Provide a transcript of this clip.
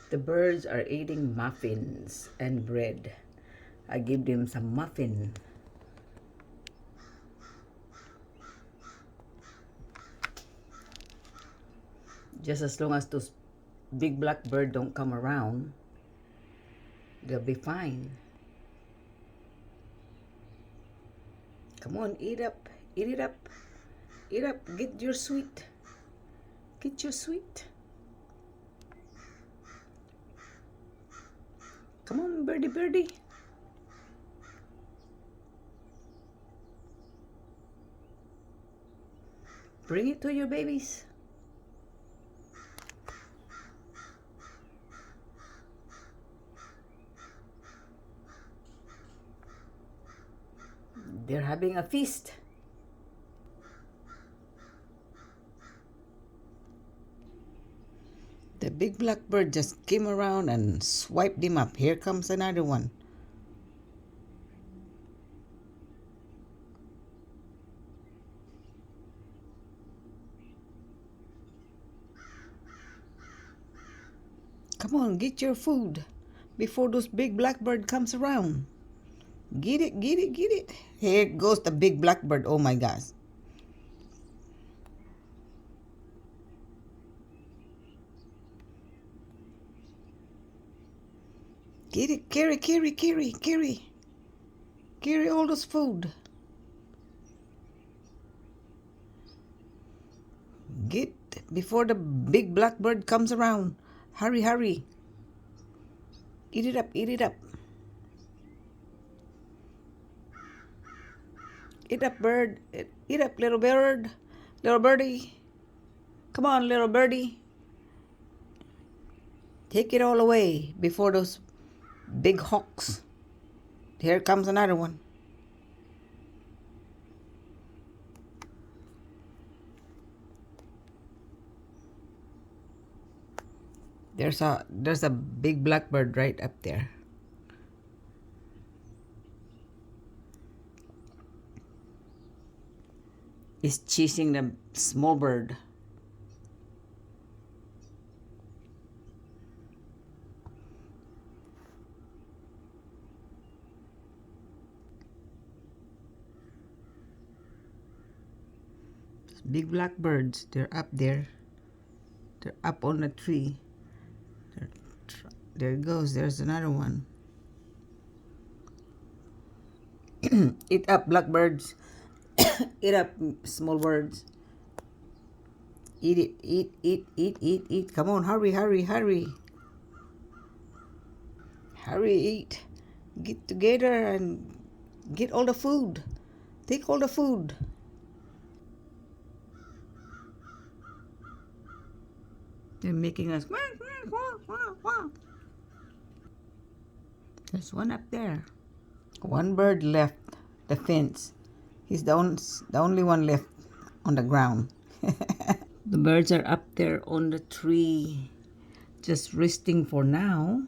The birds are eating muffins and bread. I give them some muffin. Just as long as those big black bird don't come around, they'll be fine. Come on, eat up, eat it up, eat up, get your sweet, get your sweet. Come on, birdie, birdie. Bring it to your babies. They're having a feast. The big black bird just came around and swiped him up. Here comes another one. Come on, get your food before those big blackbird comes around. Get it, get it, get it. Here goes the big blackbird. Oh my gosh. Get it, carry, carry, carry, carry. Carry all this food. Get before the big blackbird comes around. Hurry, hurry. Eat it up, eat it up. Eat up, bird. Eat up, little bird. Little birdie. Come on, little birdie. Take it all away before those big hawks. Here comes another one. There's a big blackbird right up there. He's chasing the small bird. Big blackbirds, they're up there. They're up on the tree. There it goes, there's another one. Eat up, blackbirds. Eat up, small birds. Eat it, eat, eat, eat, eat, eat. Come on, hurry, hurry, hurry. Hurry, eat. Get together and get all the food. Take all the food. They're making us. There's one up there. One bird left the fence. He's the only one left on the ground. The birds are up there on the tree, just resting for now.